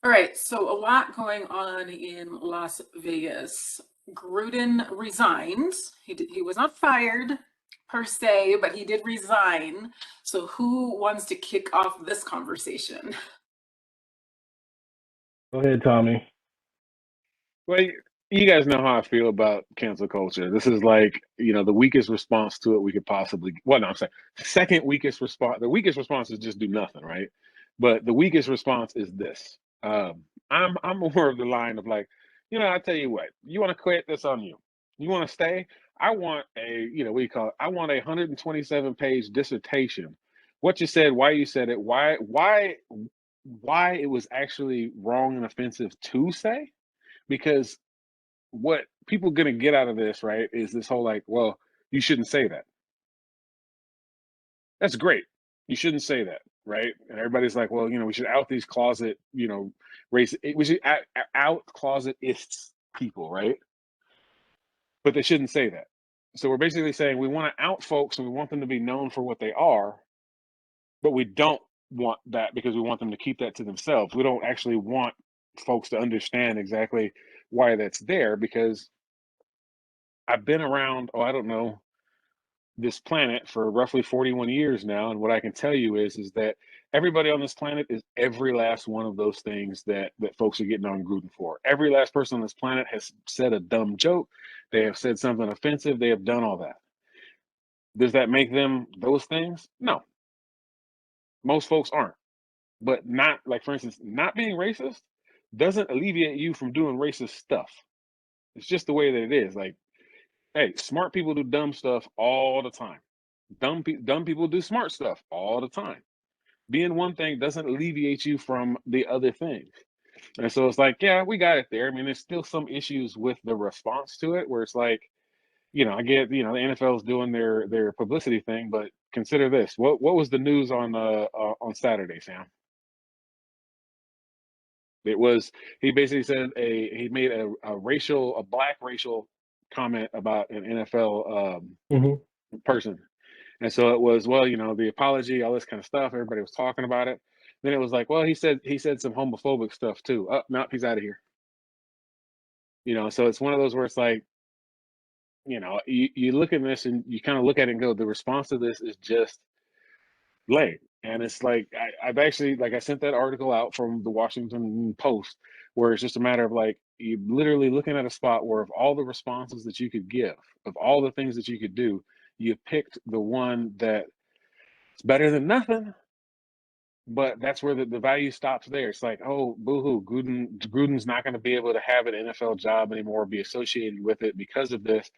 All right, so a lot going on in Las Vegas. Gruden resigned. He was not fired per se, but he did resign. So who wants to kick off this conversation? Go ahead, Tommy. Well, you guys know how I feel about cancel culture. This is like, the weakest response to it we could possibly, well, no, I'm saying second weakest response. The weakest response is just do nothing, right? But the weakest response is this. I'm more of the line of like, I tell you what, you want to quit, that's on you. You want to stay? I want what do you call it? I want a 127-page dissertation. What you said, why you said it, why it was actually wrong and offensive to say, because what people gonna get out of this, right, is this whole like, well, you shouldn't say that. That's great. You shouldn't say that, right? And everybody's like, well, we should out these closet, we should out closetists people, right? But they shouldn't say that. So we're basically saying we want to out folks and we want them to be known for what they are, but we don't want that because we want them to keep that to themselves. We don't actually want folks to understand exactly why that's there because I've been around, oh, I don't know, this planet for roughly 41 years now, and what I can tell you is that everybody on this planet is every last one of those things that folks are getting on Gruden for. Every last person on this planet has said a dumb joke. They have said something offensive. They have done all that. Does that make them those things? No, most folks aren't. But not like, for instance, not being racist doesn't alleviate you from doing racist stuff. It's just the way that it is. Like, hey, smart people do dumb stuff all the time. Dumb people do smart stuff all the time. Being one thing doesn't alleviate you from the other things. And so it's like, yeah, we got it there. I mean, there's still some issues with the response to it where it's like, I get, the NFL is doing their publicity thing, but consider this. What was the news on Saturday, Sam? It was he basically said he made a black racial comment about an NFL Hmm. person. And so it was, well, the apology, all this kind of stuff. Everybody was talking about it. Then it was like, well, he said some homophobic stuff too. Oh, no, he's out of here. So it's one of those where it's like, you look at this and you kind of look at it and go, the response to this is just lame. And it's like I've actually like I sent that article out from the Washington Post where it's just a matter of like you literally looking at a spot where of all the responses that you could give, of all the things that you could do, you picked the one that it's better than nothing, but that's where the value stops there. It's like, oh, boohoo, Gruden's not going to be able to have an NFL job anymore, be associated with it because of this.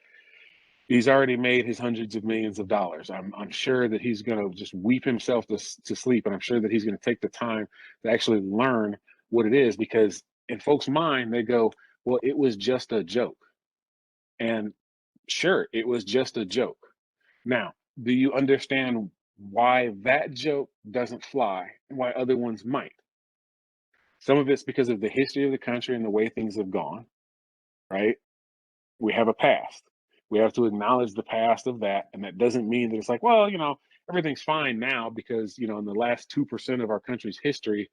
He's already made his hundreds of millions of dollars. I'm sure that he's going to just weep himself to sleep, and I'm sure that he's going to take the time to actually learn what it is because in folks' mind they go, well, it was just a joke, and sure, it was just a joke. Now, do you understand why that joke doesn't fly and why other ones might? Some of it's because of the history of the country and the way things have gone, right? We have a past. We have to acknowledge the past of that. And that doesn't mean that it's like, well, everything's fine now because, in the last 2% of our country's history,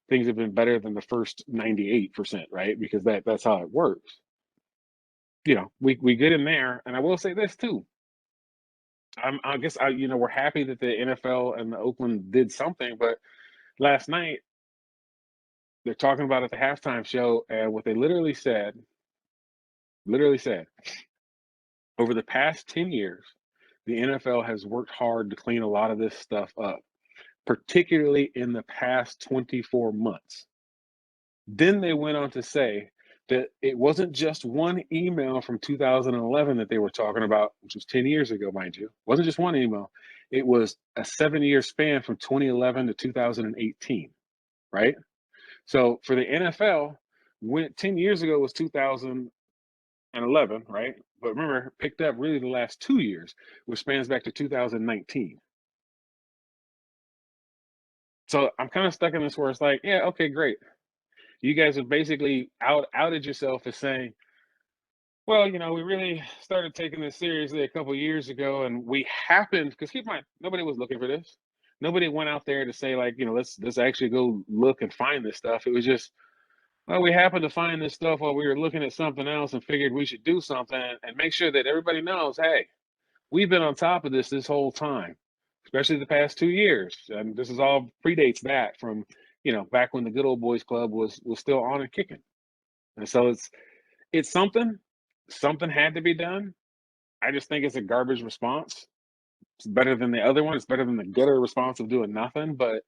things have been better than the first 98%, right? Because that's how it works. We get in there. And I will say this too. I guess we're happy that the NFL and the Oakland did something, but last night they're talking about at the halftime show, and what they literally said, over the past 10 years, the NFL has worked hard to clean a lot of this stuff up, particularly in the past 24 months. Then they went on to say that it wasn't just one email from 2011 that they were talking about, which was 10 years ago, mind you. It wasn't just one email. It was a 7-year span from 2011 to 2018, right? So for the NFL, when 10 years ago was 2011, right? But remember, picked up really the last 2 years, which spans back to 2019. So I'm kind of stuck in this where it's like, yeah, okay, great. You guys have basically outed yourself as saying, well, we really started taking this seriously a couple years ago, and we happened because keep in mind, nobody was looking for this. Nobody went out there to say like, let's actually go look and find this stuff. It was just, well, we happened to find this stuff while we were looking at something else and figured we should do something and make sure that everybody knows, hey, we've been on top of this whole time, especially the past 2 years. And this is all predates that from, back when the good old boys club was still on and kicking. And so it's something had to be done. I just think it's a garbage response. It's better than the other one. It's better than the gutter response of doing nothing. But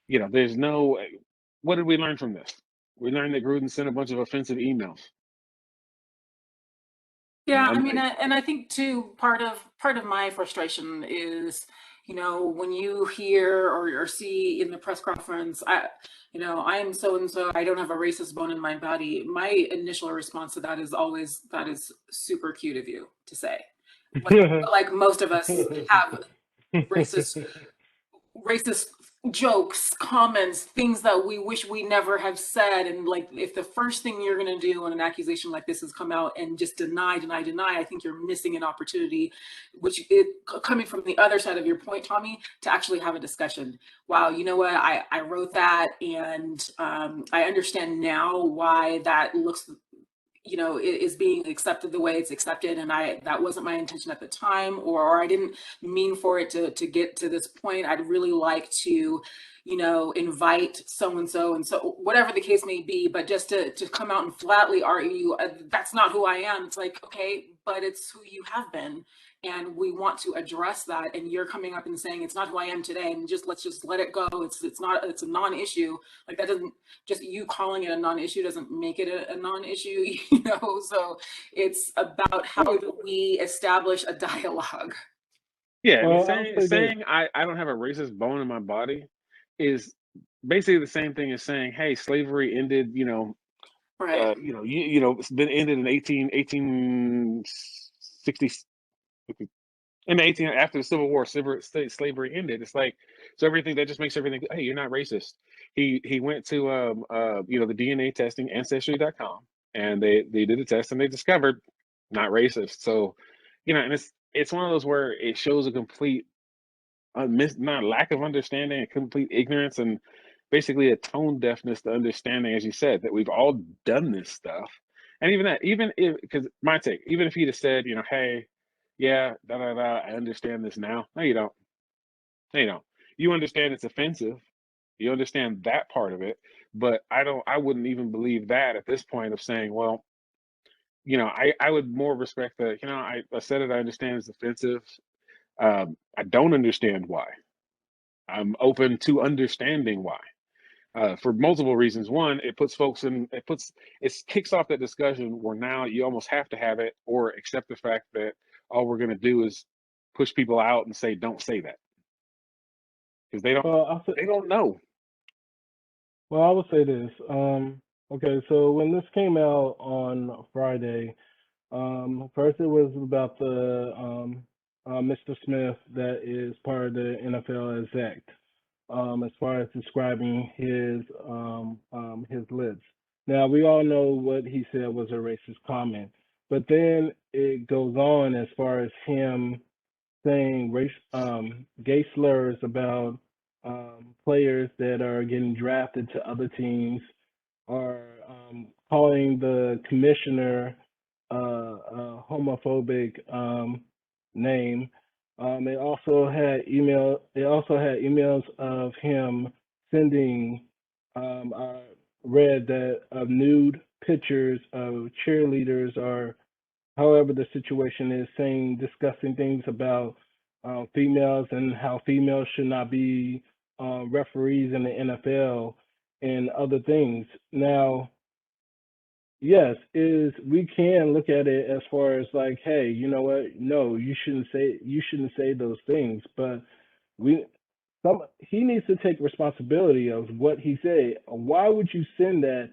there's no. What did we learn from this? We learned that Gruden sent a bunch of offensive emails. Yeah, I mean, Like, and I think too, part of my frustration is, when you hear or see in the press conference, I am so and so, I don't have a racist bone in my body. My initial response to that is always, that is super cute of you to say. Like most of us have racist racist jokes, comments, things that we wish we never have said. And like, if the first thing you're going to do when an accusation like this has come out and just deny, deny, deny, I think you're missing an opportunity, which it coming from the other side of your point, Tommy, to actually have a discussion. Wow, you know what? I wrote that, and I understand now why that looks, is being accepted the way it's accepted, and that wasn't my intention at the time, or I didn't mean for it to get to this point. I'd really like to, invite so and so, whatever the case may be, but just to come out and flatly argue, that's not who I am. It's like, okay, but it's who you have been, and we want to address that, and you're coming up and saying it's not who I am today, and let's just let it go. It's a non-issue. Like, that doesn't, just you calling it a non-issue doesn't make it a non-issue, so it's about how do we establish a dialogue. yeah, I mean, Well, I'll say this. saying I don't have a racist bone in my body is basically the same thing as saying, hey, slavery ended, Right. it's been ended in 1860, in the 18 after the Civil War, slavery ended. It's like, so everything that just makes everything. Hey, you're not racist. He went to the DNA testing ancestry.com, and they did a test and they discovered not racist. So, and it's one of those where it shows a complete not lack of understanding, a complete ignorance, and basically a tone deafness to understanding, as you said, that we've all done this stuff. And even that, even if, because my take, even if he'd have said, hey, yeah, da da da, I understand this now. No, you don't. No, you don't. You understand it's offensive. You understand that part of it, but I wouldn't even believe that at this point of saying, well, I would more respect that, I said it, I understand it's offensive. I don't understand why. I'm open to understanding why. For multiple reasons. One, it kicks off that discussion where now you almost have to have it or accept the fact that all we're going to do is push people out and say, don't say that, because Well, I'll say, they don't know. well, I will say this. Okay, so when this came out on Friday, first it was about the Mr. Smith that is part of the NFL exec, as far as describing his lips. Now we all know what he said was a racist comment, but then it goes on as far as him saying gay slurs about players that are getting drafted to other teams, or calling the commissioner a homophobic name. It also had email. It also had emails of him sending. I read that of nude pictures of cheerleaders, or however the situation is, saying discussing things about females and how females should not be referees in the NFL and other things. Now, yes, is we can look at it as far as like, hey, you know what? No, you shouldn't say those things. But we he needs to take responsibility of what he said. Why would you send that?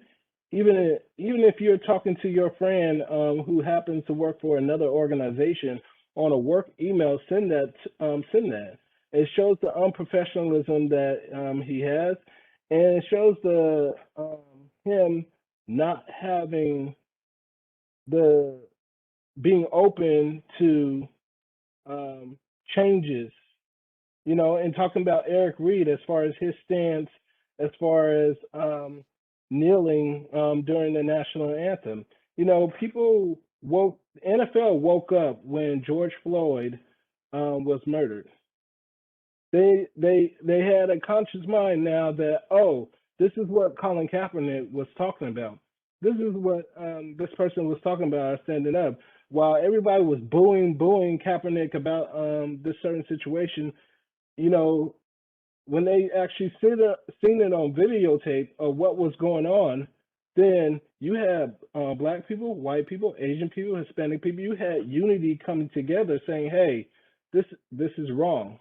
Even if you're talking to your friend who happens to work for another organization on a work email, send that. Send that. It shows the unprofessionalism that he has, and it shows the him not having the being open to um, changes, and talking about Eric Reed as far as his stance, as far as kneeling during the national anthem. You know, NFL woke up when George Floyd was murdered. They had a conscious mind now that, oh, this is what Colin Kaepernick was talking about. This is what this person was talking about standing up. While everybody was booing Kaepernick about this certain situation, you know, when they actually seen it on videotape of what was going on, then you had black people, white people, Asian people, Hispanic people. You had unity coming together, saying, "Hey, this is wrong."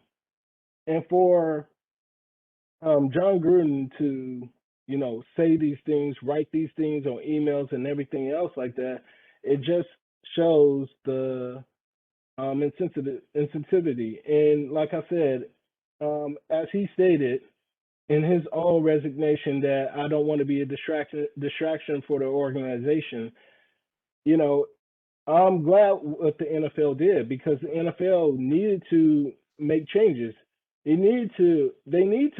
And for Jon Gruden to, you know, say these things, write these things on emails and everything else like that, it just shows the insensitivity. And like I said, as he stated in his own resignation, that I don't want to be a distraction for the organization. You know, I'm glad what the NFL did, because the NFL needed to make changes. They need to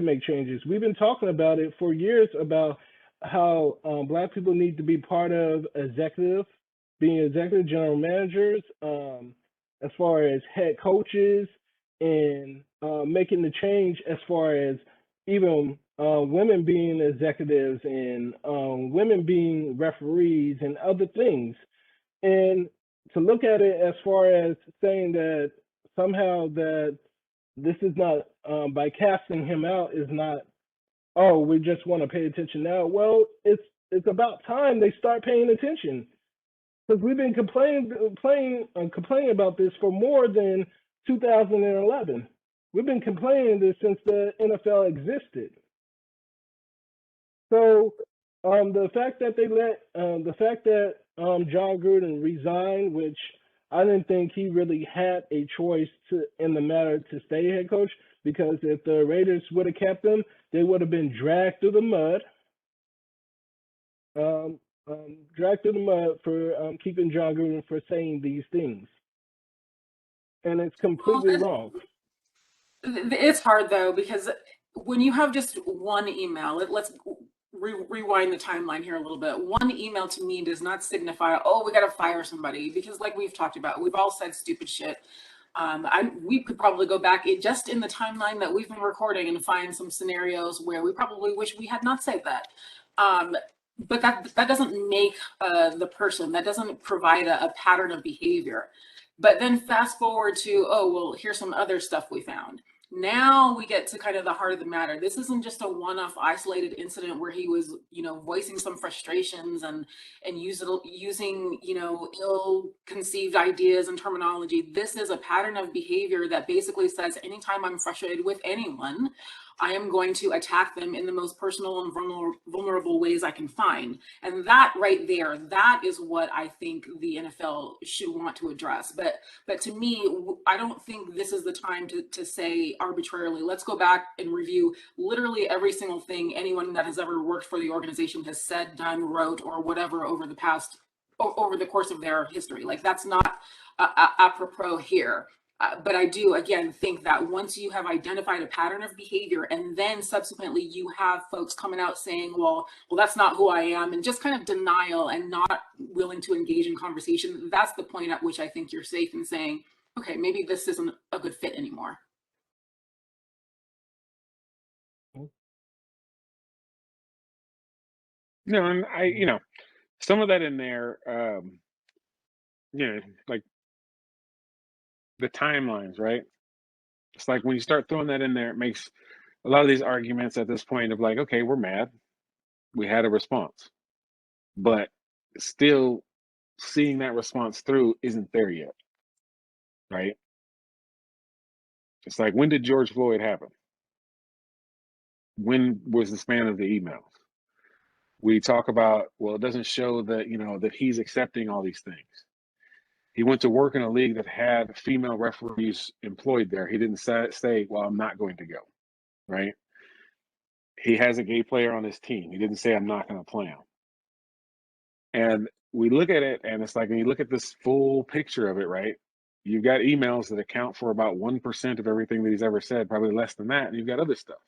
make changes. We've been talking about it for years about how black people need to be part of being executive general managers, as far as head coaches, and making the change as far as even women being executives, and women being referees and other things. And to look at it as far as saying that somehow that this is not, by casting him out, is not, oh, we just want to pay attention now. Well, it's about time they start paying attention, because we've been complaining about this for more than 2011. We've been complaining this since the NFL existed. So the fact that Jon Gruden resigned, which I didn't think he really had a choice in the matter to stay head coach, because if the Raiders would have kept him, they would have been dragged through the mud. Dragged through the mud for keeping Jon Gruden for saying these things, and it's completely wrong. It's hard though, because when you have just one email, let's rewind the timeline here a little bit. One email to me does not signify, oh, we got to fire somebody, because like we've talked about, we've all said stupid shit. We could probably go back just in the timeline that we've been recording and find some scenarios where we probably wish we had not said that. But that doesn't make the person, that doesn't provide a pattern of behavior. But then fast forward to, oh, well, here's some other stuff we found. Now we get to kind of the heart of the matter. This isn't just a one-off isolated incident where he was, voicing some frustrations and using, ill-conceived ideas and terminology. This is a pattern of behavior that basically says, anytime I'm frustrated with anyone, I am going to attack them in the most personal and vulnerable ways I can find. And that right there, that is what I think the NFL should want to address. But to me, I don't think this is the time to say arbitrarily, let's go back and review literally every single thing anyone that has ever worked for the organization has said, done, wrote, or whatever over the course of their history. Like, that's not apropos here. But I do, again, think that once you have identified a pattern of behavior, and then subsequently you have folks coming out saying, well, that's not who I am, and just kind of denial and not willing to engage in conversation, that's the point at which I think you're safe in saying, okay, maybe this isn't a good fit anymore. No, and some of that in there, like the timelines, right? It's like when you start throwing that in there, it makes a lot of these arguments at this point of like, okay, we're mad, we had a response, but still seeing that response through isn't there yet, right? It's like, when did George Floyd happen? When was the span of the emails? We talk about, well, it doesn't show that, that he's accepting all these things. He went to work in a league that had female referees employed there. He didn't say, well, I'm not going to go, right? He has a gay player on his team. He didn't say, I'm not going to play him. And we look at it, and it's like, when you look at this full picture of it, right? You've got emails that account for about 1% of everything that he's ever said, probably less than that. And you've got other stuff.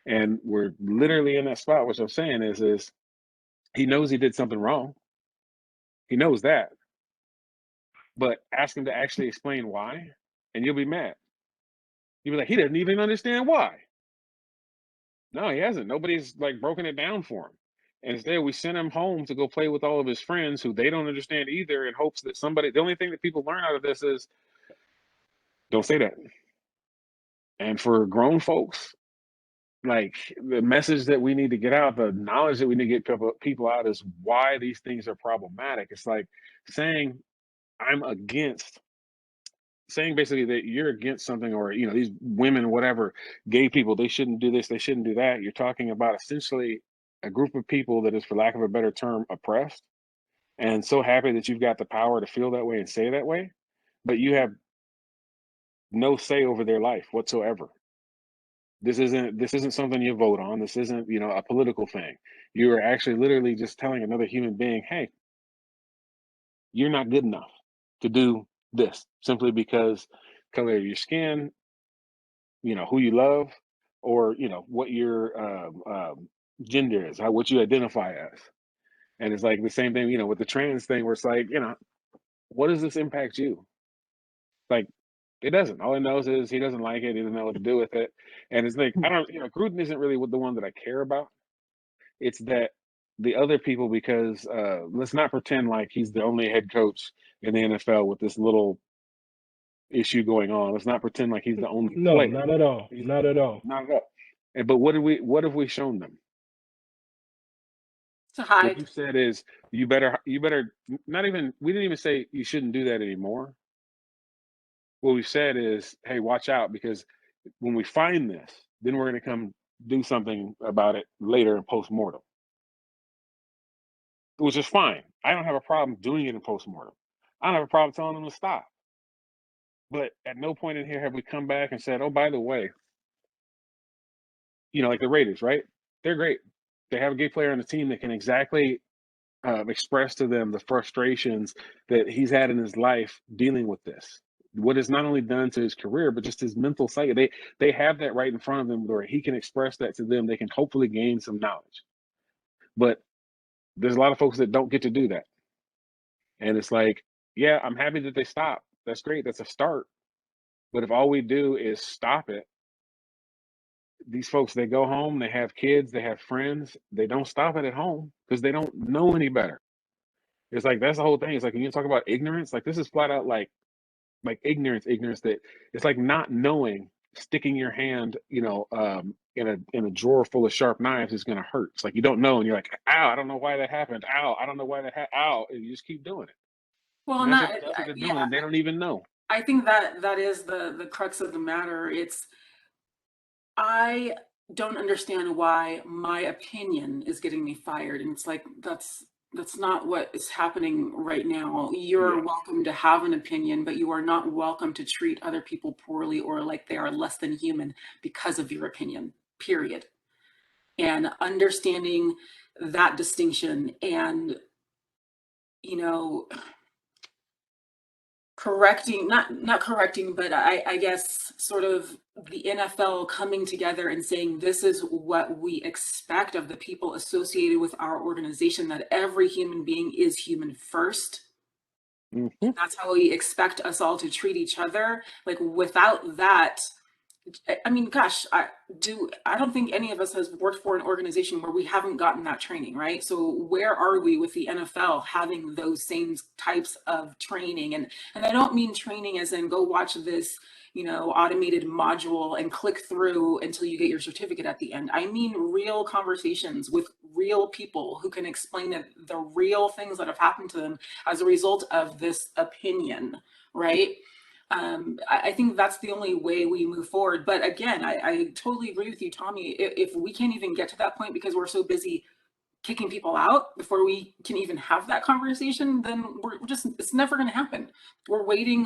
And we're literally in that spot. What I'm saying is he knows he did something wrong. He knows that, but ask him to actually explain why, and you'll be mad. You'll be like, he doesn't even understand why. No, he hasn't. Nobody's like broken it down for him. And instead, we sent him home to go play with all of his friends who they don't understand either, in hopes that somebody. The only thing that people learn out of this is don't say that. And for grown folks, like the message that we need to get out, the knowledge that we need to get people out is why these things are problematic. It's like saying I'm against saying basically that you're against something, or these women, whatever, gay people, they shouldn't do this, they shouldn't do that. You're talking about essentially a group of people that is, for lack of a better term, oppressed, and so happy that you've got the power to feel that way and say that way, but you have no say over their life whatsoever. This isn't something you vote on. This isn't a political thing. You are actually literally just telling another human being, hey, you're not good enough to do this, simply because color of your skin, who you love, or what your gender is, what you identify as. And it's like the same thing, with the trans thing, where it's like, what does this impact you? Like, it doesn't. All he knows is he doesn't like it. He doesn't know what to do with it. And it's like, I don't, Gruden isn't really the one that I care about. It's that the other people, because let's not pretend like he's the only head coach in the NFL with this little issue going on. Let's not pretend like he's the only No, player. not at all. He's Not at all. not at all. But what have we shown them? To What hide. you said is you better not even, we didn't even say you shouldn't do that anymore. What we said is, hey, watch out, because when we find this, then we're going to come do something about it later in post-mortem, which is fine. I don't have a problem doing it in post-mortem. I don't have a problem telling them to stop. But at no point in here have we come back and said, oh, by the way, like the Raiders, right? They're great. They have a gay player on the team that can exactly express to them the frustrations that he's had in his life dealing with this. What is not only done to his career, but just his mental psyche. They have that right in front of them where he can express that to them. They can hopefully gain some knowledge. But there's a lot of folks that don't get to do that. And it's like, yeah, I'm happy that they stop. That's great. That's a start. But if all we do is stop it, these folks, they go home, they have kids, they have friends. They don't stop it at home because they don't know any better. It's like, that's the whole thing. It's like, when you talk about ignorance, like this is flat out like ignorance, that it's like not knowing, sticking your hand, in a drawer full of sharp knives is going to hurt. It's like, you don't know. And you're like, ow, I don't know why that happened. Ow, I don't know why that happened. Ow. And you just keep doing it. Well, And not, that's what they're doing. yeah, And they don't even know. I think that is the crux of the matter. I don't understand why my opinion is getting me fired. And it's like, that's not what is happening right now. You're Yeah. welcome to have an opinion, but you are not welcome to treat other people poorly or like they are less than human because of your opinion, period. And understanding that distinction, and, you know, correcting, not correcting, but I guess sort of the NFL coming together and saying, this is what we expect of the people associated with our organization, that every human being is human first. Mhm. That's how we expect us all to treat each other. Like, without that, I mean, gosh, I don't think any of us has worked for an organization where we haven't gotten that training, right? So where are we with the NFL having those same types of training? And I don't mean training as in go watch this, automated module and click through until you get your certificate at the end. I mean real conversations with real people who can explain the real things that have happened to them as a result of this opinion, right? I think that's the only way we move forward. But again, I totally agree with you, Tommy. If we can't even get to that point because we're so busy kicking people out before we can even have that conversation, then it's never going to happen. We're waiting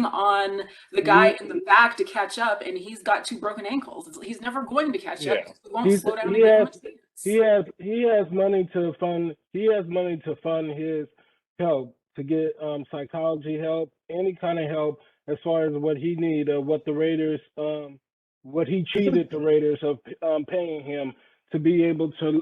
on the guy in the back to catch up, and he's got 2 broken ankles. He's never going to catch up. Yeah. He won't slow down and make mistakes. He has money to fund his help, to get psychology help, any kind of help as far as what he need, what the Raiders what he cheated the Raiders of paying him to be able to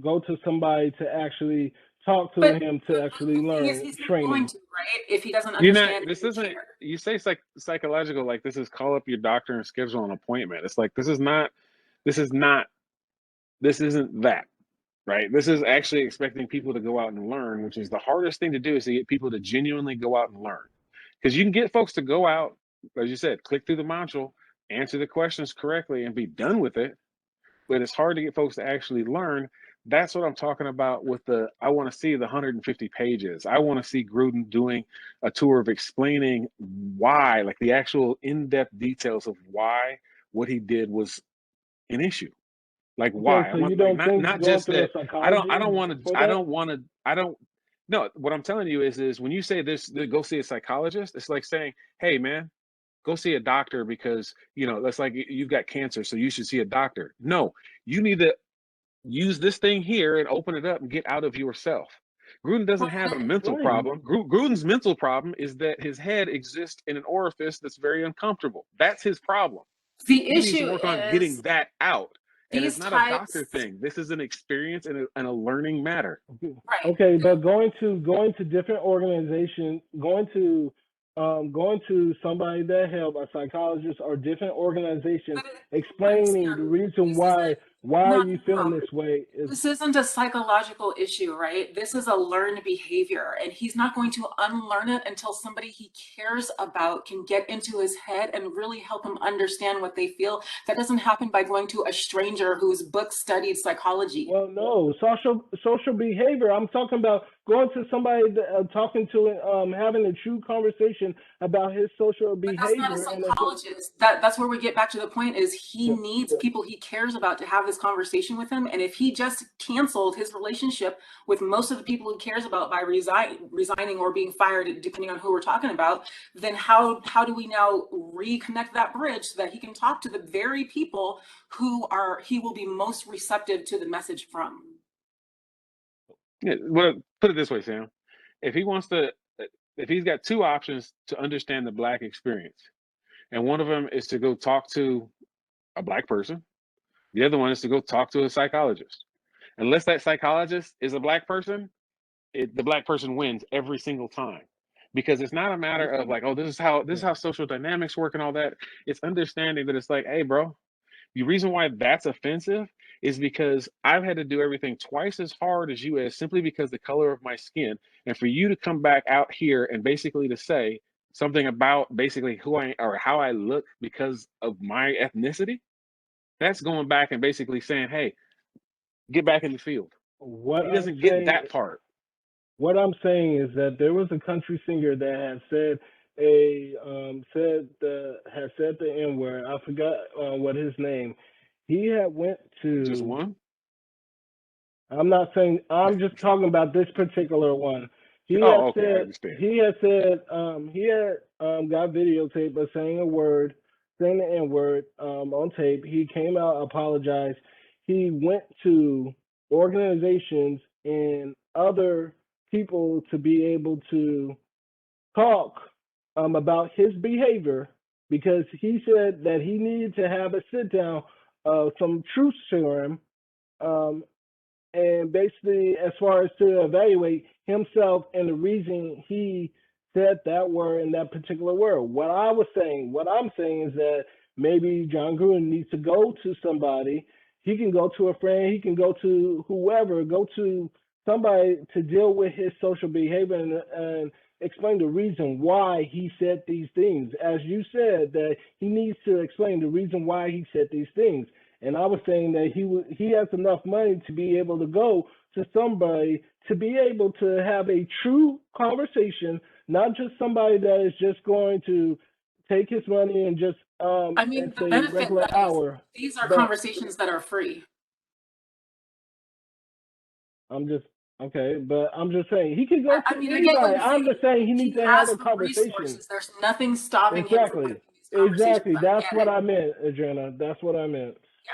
go to somebody to actually talk to But him to actually the thing is, learn he's not going training. to, right? If he doesn't You're not. understand This and isn't. care. You say psychological. Like this is call up your doctor and schedule an appointment. It's like this is not. This is not. This isn't that. Right. This is actually expecting people to go out and learn, which is the hardest thing to do, is to get people to genuinely go out and learn. Because you can get folks to go out, as you said, click through the module, answer the questions correctly, and be done with it. But it's hard to get folks to actually learn. That's what I'm talking about with I want to see the 150 pages. I want to see Gruden doing a tour of explaining why, like the actual in-depth details of why what he did was an issue. Like Okay, why? I so you want like don't not think not going just through a that. I psychologist don't want for to. I that? don't want to. I don't. No, what I'm telling you is when you say this, go see a psychologist. It's like saying, hey man, go see a doctor because that's like you've got cancer, so you should see a doctor. No, you need to use this thing here and open it up and get out of yourself. Gruden doesn't Well, have a and mental Right. problem. Gruden's mental problem is that his head exists in an orifice that's very uncomfortable. That's his problem. the He needs to issue work on getting is that out. And it's these not a doctor types, thing. This is an experience and a learning matter. right? Okay, but going to different organizations, going to somebody that help a psychologist or different organizations But explaining the Sam, reason this isn't. why No, you feeling no. this way is This isn't a psychological issue, right? This is a learned behavior, and he's not going to unlearn it until somebody he cares about can get into his head and really help him understand what they feel. That doesn't happen by going to a stranger whose book studied psychology. well, no, social behavior. I'm talking about going to somebody, talking to, having a true conversation about his social But that's not a behavior, and psychologist. That's where we get back to the point is he yeah, needs people he cares about to have this conversation with him. And if he just canceled his relationship with most of the people he cares about by resigning or being fired, depending on who we're talking about, then how do we now reconnect that bridge so that he can talk to the very people he will be most receptive to the message from? Yeah, well, put it this way, Sam. If he wants to, if he's got two options to understand the Black experience, and one of them is to go talk to a Black person, the other one is to go talk to a psychologist. Unless that psychologist is a Black person, the Black person wins every single time, because it's not a matter of like, oh, this is how social dynamics work and all that. It's understanding that it's like, hey, bro, the reason why that's offensive is because I've had to do everything twice as hard as you as simply because the color of my skin. And for you to come back out here and basically to say something about basically who I or how I look because of my ethnicity, that's going back and basically saying, hey, get back in the field. what He I'm doesn't get saying that part. what I'm saying is that there was a country singer that had said a had said the N word. I forgot what his name. He had went Just to. one? I'm not saying. I'm just talking about this particular one. He had Oh, okay, I said. understand. He had said. He had got videotaped of saying a word, saying the N word on tape. He came out, apologized. He went to organizations and other people to be able to talk about his behavior because he said that he needed to have a sit down, some truth serum, um, and basically as far as to evaluate himself and the reason he said that word in that particular word. What I'm saying is that maybe Jon Gruden needs to go to somebody. He can go to a friend, he can go to whoever, go to somebody to deal with his social behavior and explain the reason why he said these things. As you said, that he needs to explain the reason why he said these things. And I was saying that he has enough money to be able to go to somebody to be able to have a true conversation, not just somebody that is just going to take his money and just I mean, it's the a benefit regular is hour. these are But conversations that are free. I'm just okay, but I'm just saying he can go I to mean, I get what anybody. you're I'm saying. just saying he If needs he to have has a the conversation. resources, there's nothing stopping him from having Exactly. these conversations. Exactly. I That's get what it. I meant, Adriana. That's what I meant. Yeah.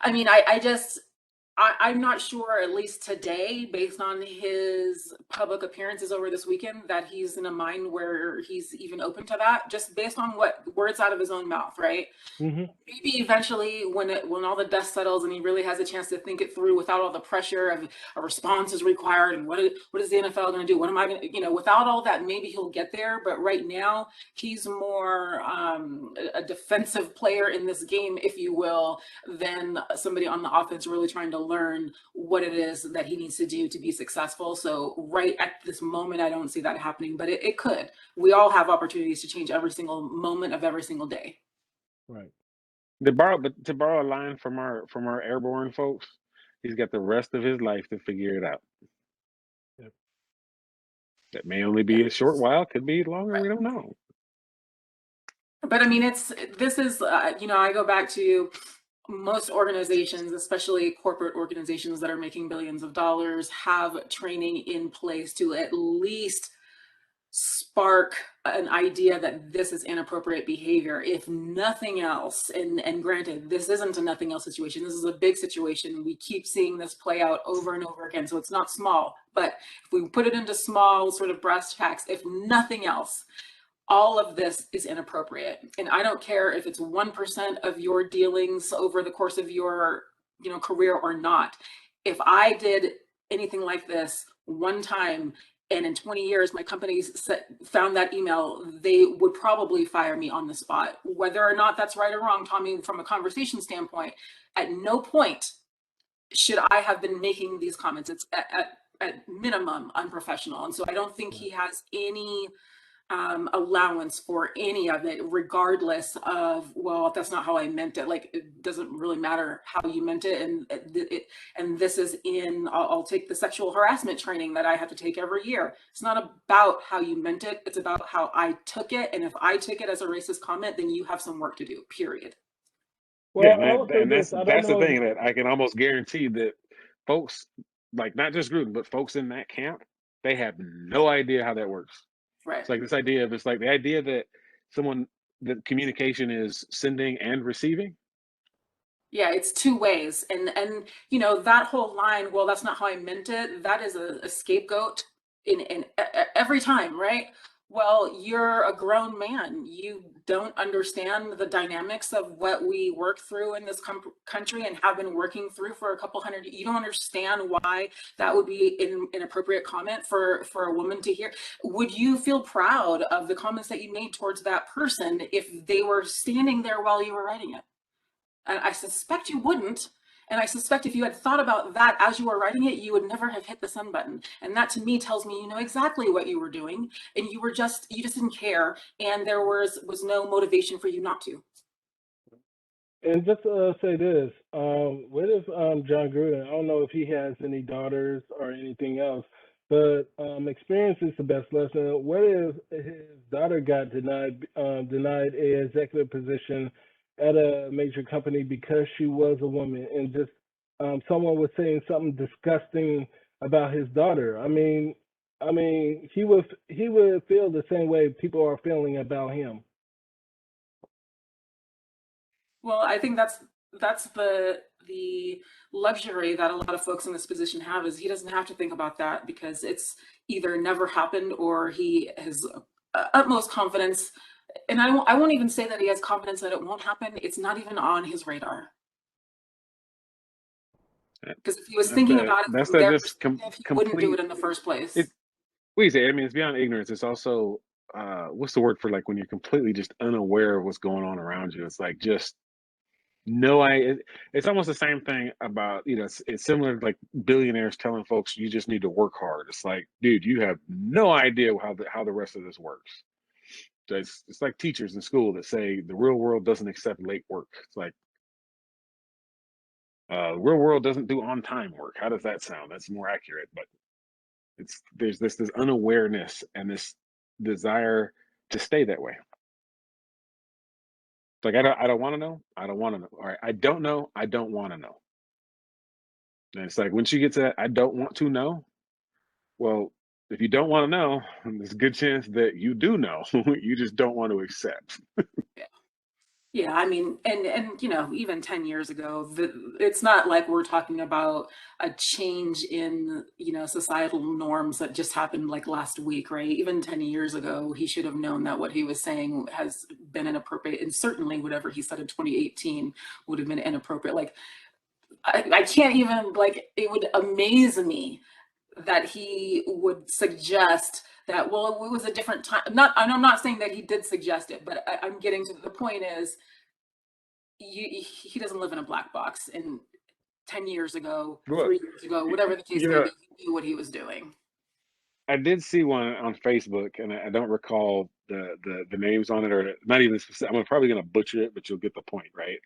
I mean, I just I'm not sure, at least today, based on his public appearances over this weekend, that he's in a mind where he's even open to that, just based on what words out of his own mouth, right? Hmm. Maybe eventually, when all the dust settles and he really has a chance to think it through without all the pressure of a response is required and what is the NFL going to do? What am I going to, without all that, maybe he'll get there. But right now, he's more a defensive player in this game, if you will, than somebody on the offense really trying to learn what it is that he needs to do to be successful. So right at this moment, I don't see that happening, but it could. We all have opportunities to change every single moment of every single day. Right. To borrow a line from our airborne folks, he's got the rest of his life to figure it out. Yep. That may only Yeah. be a short while, could be longer. We don't know. But I mean, this is, I go back to most organizations, especially corporate organizations that are making billions of dollars, have training in place to at least spark an idea that this is inappropriate behavior, if nothing else. And granted, this isn't a nothing else situation. This is a big situation. We keep seeing this play out over and over again. So it's not small, but if we put it into small sort of brass tacks, if nothing else, all of this is inappropriate. And I don't care if it's 1% of your dealings over the course of your, career or not. If I did anything like this one time and in 20 years my company found that email, they would probably fire me on the spot. Whether or not that's right or wrong, Tommy, from a conversation standpoint, at no point should I have been making these comments. It's at minimum unprofessional. And so I don't think he has any allowance for any of it, regardless of, well, that's not how I meant it. Like, it doesn't really matter how you meant it. And this is I'll take the sexual harassment training that I have to take every year. It's not about how you meant it. It's about how I took it. And if I took it as a racist comment, then you have some work to do, period. Well, Yeah, I will say and this. I don't that's the know if thing that I can almost guarantee that folks, like not just Gruden, but folks in that camp, they have no idea how that works. Right. It's like this idea of, it's like the idea that that communication is sending and receiving. Yeah, it's two ways. And that whole line, well, that's not how I meant it, that is a scapegoat in every time, right? Well, you're a grown man. You don't understand the dynamics of what we work through in this country and have been working through for a couple hundred. You don't understand why that would be an inappropriate comment for a woman to hear. Would you feel proud of the comments that you made towards that person if they were standing there while you were writing it? And I suspect you wouldn't. And I suspect if you had thought about that as you were writing it, you would never have hit the send button. And that to me tells me you know exactly what you were doing, and you just didn't care, and there was no motivation for you not to. And just to say this, what if Jon Gruden? I don't know if he has any daughters or anything else, but experience is the best lesson. What if his daughter got denied a executive position at a major company because she was a woman, and just someone was saying something disgusting about his daughter? He would feel the same way people are feeling about him. Well, I think that's the luxury that a lot of folks in this position have, is he doesn't have to think about that, because it's either never happened or he has utmost confidence. And I won't even say that he has confidence that it won't happen. It's not even on his radar. Because if he was thinking about it That's from that their just perspective, he wouldn't do complete. it in the first place. It we say, I mean, it's beyond ignorance. It's also what's the word for, like, when you're completely just unaware of what's going on around you. It's like just no, it's almost the same thing about, it's similar to like billionaires telling folks you just need to work hard. It's like, dude, you have no idea how the rest of this works. So it's like teachers in school that say the real world doesn't accept late work. It's like the real world doesn't do on time work. How does that sound? That's more accurate. But there's this unawareness and this desire to stay that way. It's like I don't want to know. I don't want to know. All right, I don't know. I don't want to know. And it's like once you get to that, I don't want to know. Well, if you don't want to know, there's a good chance that you do know. You just don't want to accept. Yeah. Yeah, I mean, and even 10 years ago, it's not like we're talking about a change in, societal norms that just happened like last week, right? Even 10 years ago, he should have known that what he was saying has been inappropriate, and certainly whatever he said in 2018 would have been inappropriate. Like, I can't even, like, it would amaze me that he would suggest that, well, it was a different time. I'm not saying that he did suggest it, but I'm getting to the point is, he doesn't live in a black box. And 10 years ago, Well, 3 years ago, whatever the case you may know, be, he knew what he was doing. I did see one on Facebook, and I don't recall the names on it, or not even specific. I'm probably gonna butcher it, but you'll get the point, right?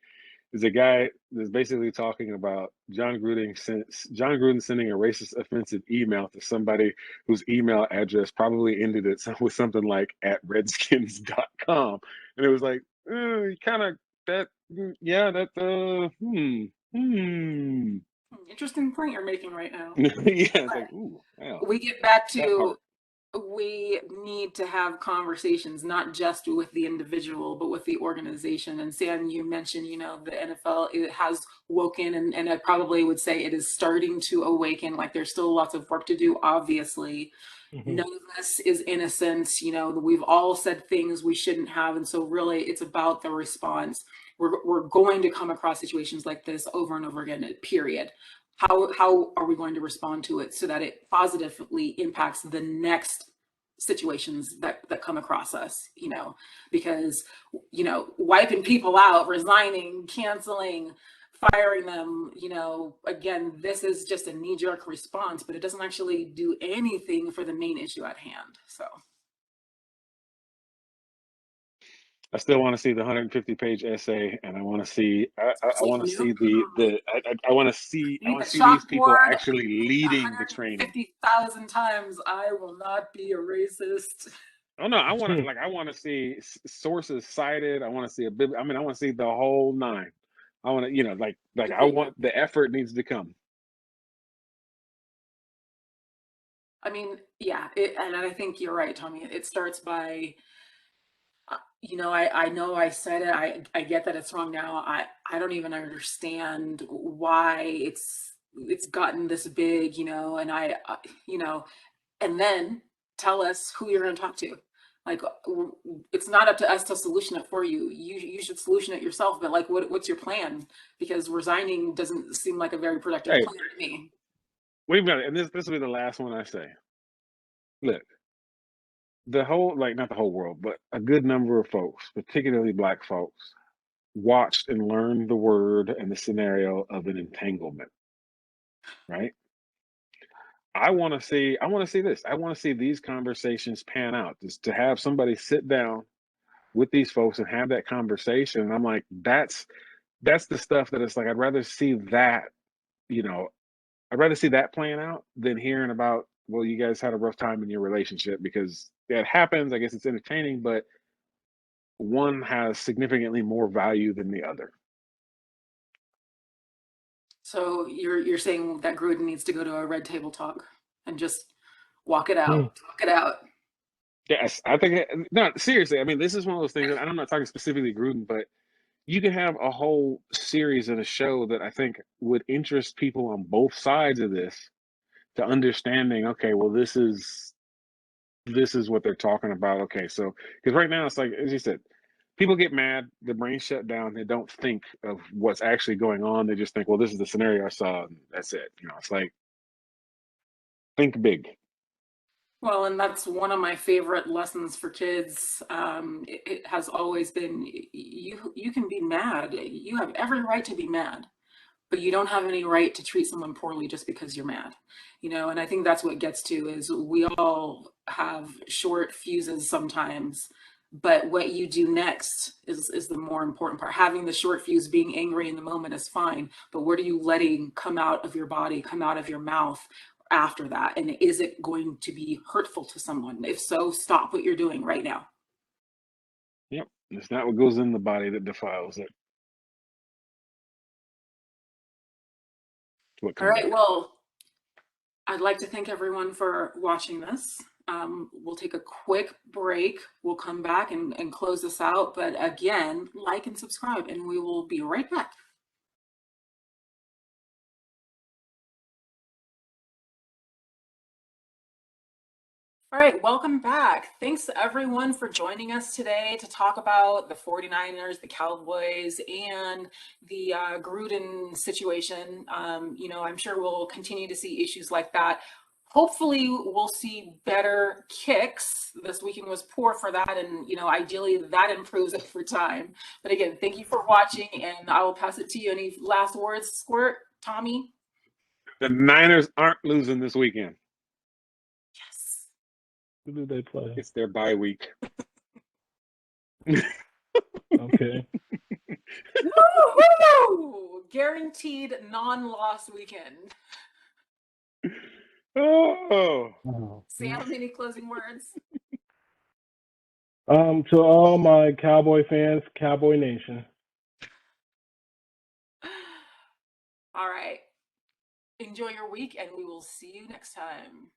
There's a guy that's basically talking about John Gruden sending a racist, offensive email to somebody whose email address probably ended it with something like at redskins.com. And it was like, kind of that, yeah, that, Interesting point you're making right now. yeah, it's like, But ooh, wow, we get back that to, part. we need to have conversations not just with the individual but with the organization. And Sam, you mentioned, the NFL, it has woken, and I probably would say it is starting to awaken. Like, there's still lots of work to do, obviously. Hmm. None of this is innocent. We've all said things we shouldn't have, and so really it's about the response. We're going to come across situations like this over and over again, period. How are we going to respond to it so that it positively impacts the next situations that come across us? Because wiping people out, resigning, canceling, firing them, again, this is just a knee-jerk response, but it doesn't actually do anything for the main issue at hand. So I still want to see the 150-page essay, and I want to see. I want to see I want to see. you I need want the to see these people chalkboard actually leading the training. 150,000 times. I will not be a racist. Oh no, I want to see sources cited. I want to see I want to see the whole nine. I want to, like I want the effort needs to come. I mean, yeah, and I think you're right, Tommy. It starts by, I know I said it. I get that it's wrong now. I don't even understand why it's gotten this big, and you know, and then tell us who you're going to talk to. Like, it's not up to us to solution it for you. You should solution it yourself. But like, what's your plan? Because resigning doesn't seem like a very productive Hey, plan to me. we've got it, and this will be the last one I say. Look, the whole, like, not the whole world, but a good number of folks, particularly black folks, watched and learned the word and the scenario of an entanglement, right? I want to see this. I want to see these conversations pan out. Just to have somebody sit down with these folks and have that conversation. And I'm like, that's the stuff that it's like I'd rather see that, you know, I'd rather see that playing out than hearing about, well, you guys had a rough time in your relationship, because that happens. I guess it's entertaining, but one has significantly more value than the other. So you're saying that Gruden needs to go to a red table talk and just talk it out. Yes, I think no, seriously. I mean, this is one of those things, and I'm not talking specifically Gruden, but you could have a whole series and a show that I think would interest people on both sides of this to understanding, okay, well, this is what they're talking about. Okay, so because right now it's like, as you said, people get mad, their brains shut down, they don't think of what's actually going on. They just think, well, this is the scenario I saw, and that's it. It's like, think big. Well, and that's one of my favorite lessons for kids. It has always been, you can be mad. You have every right to be mad, but you don't have any right to treat someone poorly just because you're mad. And I think that's what gets to is we all have short fuses sometimes, but what you do next is the more important part. Having the short fuse, being angry in the moment is fine, but what are you letting come out of your body, come out of your mouth after that? And is it going to be hurtful to someone? If so, stop what you're doing right now. Yep, it's not what goes in the body that defiles it. It's what All comes right, out. well, I'd like to thank everyone for watching this. We'll take a quick break. We'll come back and close this out. But again, like and subscribe, and we will be right back. All right, welcome back. Thanks everyone for joining us today to talk about the 49ers, the Cowboys, and the Gruden situation. I'm sure we'll continue to see issues like that. Hopefully we'll see better kicks. This weekend was poor for that, and ideally that improves over time. But again, thank you for watching, and I will pass it to you. Any last words, Squirt, Tommy? The Niners aren't losing this weekend. Yes. Who do they play? It's their bye week. Okay. Woo! Guaranteed non-loss weekend. Oh. Sam, any closing words? To all my Cowboy fans, Cowboy Nation. All right. Enjoy your week, and we will see you next time.